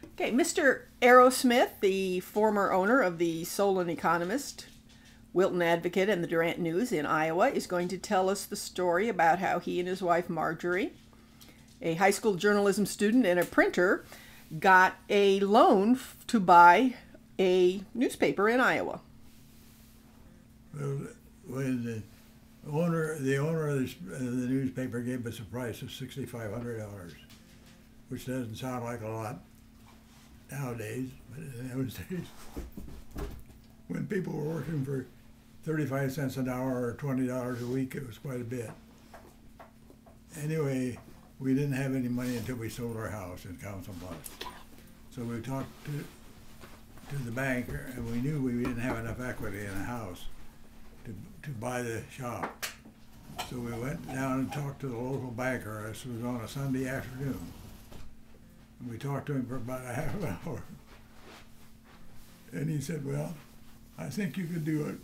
Okay, Mr. Arrowsmith, the former owner of the Solon Economist, Wilton Advocate, and the Durant News in Iowa, is going to tell us the story about how he and his wife Marjorie, a high school journalism student and a printer, got a loan to buy a newspaper in Iowa. Well, when the owner of the newspaper gave us a price of $6,500, which doesn't sound like a lot nowadays, but in those days, when people were working for 35 cents an hour or $20 a week, it was quite a bit. Anyway, we didn't have any money until we sold our house in Council Bluffs. So we talked to the banker, and we knew we didn't have enough equity in the house to buy the shop. So we went down and talked to the local banker. This was on a Sunday afternoon. And we talked to him for about a half an hour. And he said, well, I think you could do it.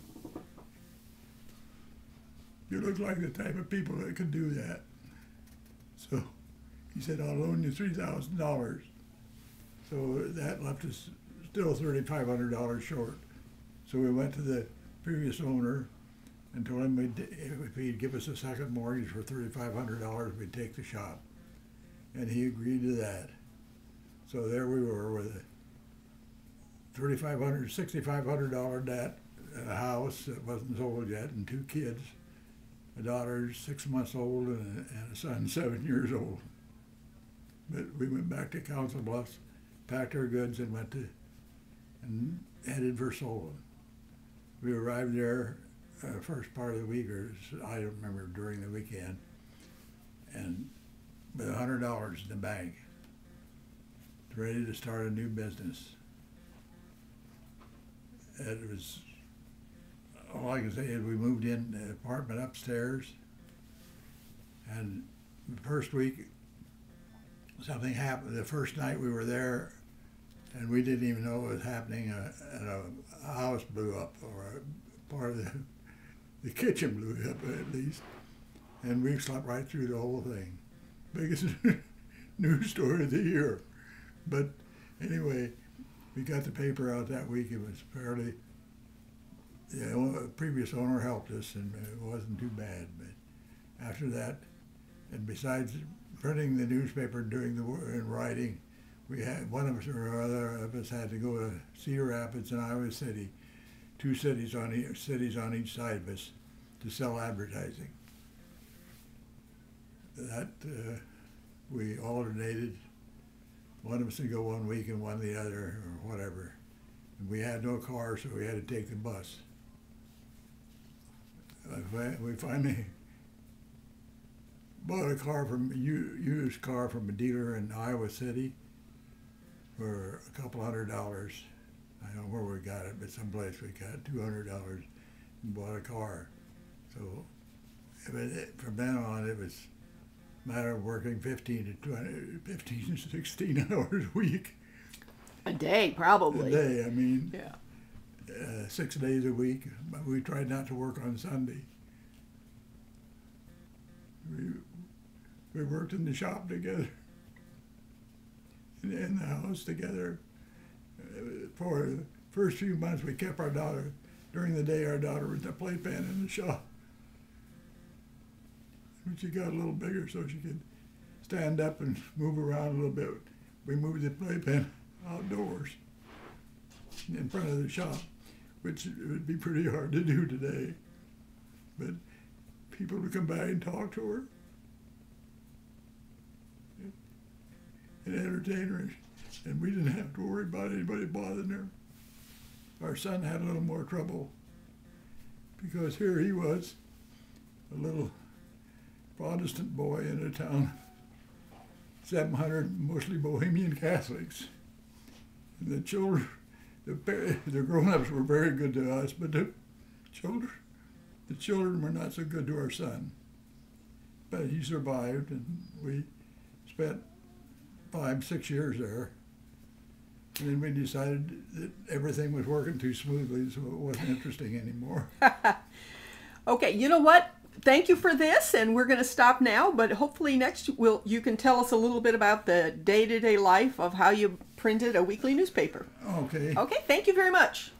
You look like the type of people that could do that. So he said, I'll loan you $3,000. So that left us still $3,500 short. So we went to the previous owner and told him if he'd give us a second mortgage for $3,500, we'd take the shop. And he agreed to that. So there we were with a $6,500 debt, a house that wasn't sold yet, and 2 kids. A daughter 6 months old and a son 7 years old. But we went back to Council Bluffs, packed our goods, and and headed for Solon. We arrived there first part of the week, or I don't remember, during the weekend, and with $100 in the bank, ready to start a new business. It was, all I can say is we moved in the apartment upstairs, and the first week something happened. The first night we were there, and we didn't even know it was happening, and a house blew up, or a part of the kitchen blew up at least, and we slept right through the whole thing. Biggest news story of the year. But anyway, we got the paper out that week. It was fairly, the previous owner helped us, and it wasn't too bad. But after that, and besides printing the newspaper, doing the work and writing, we had, one of us or other of us had to go to Cedar Rapids and Iowa City, 2 cities on each side of us, to sell advertising. That we alternated. One of us would go one week and one the other, or whatever. And we had no car, so we had to take the bus. We finally bought a used car from a dealer in Iowa City for a couple $100. I don't know where we got it, but someplace we got $200 and bought a car. So from then on, it was a matter of working 15 to 16 hours a week. A day, probably. A day, I mean. Yeah. 6 days a week. But we tried not to work on Sunday. We worked in the shop together, in the house together. For the first few months, we kept our daughter. During the day, our daughter was the playpen in the shop. When she got a little bigger, so she could stand up and move around a little bit, we moved the playpen outdoors in front of the shop, which would be pretty hard to do today. But people would come by and talk to her and entertain her, and we didn't have to worry about anybody bothering her. Our son had a little more trouble because here he was, a little Protestant boy in a town, 700 mostly Bohemian Catholics. And the children, the grown-ups were very good to us, but the children were not so good to our son. But he survived, and we spent 5-6 years there. And then we decided that everything was working too smoothly, so it wasn't interesting anymore. Okay, you know what? Thank you for this, and we're going to stop now, but hopefully next you can tell us a little bit about the day-to-day life of how you printed a weekly newspaper. Okay. Okay, thank you very much.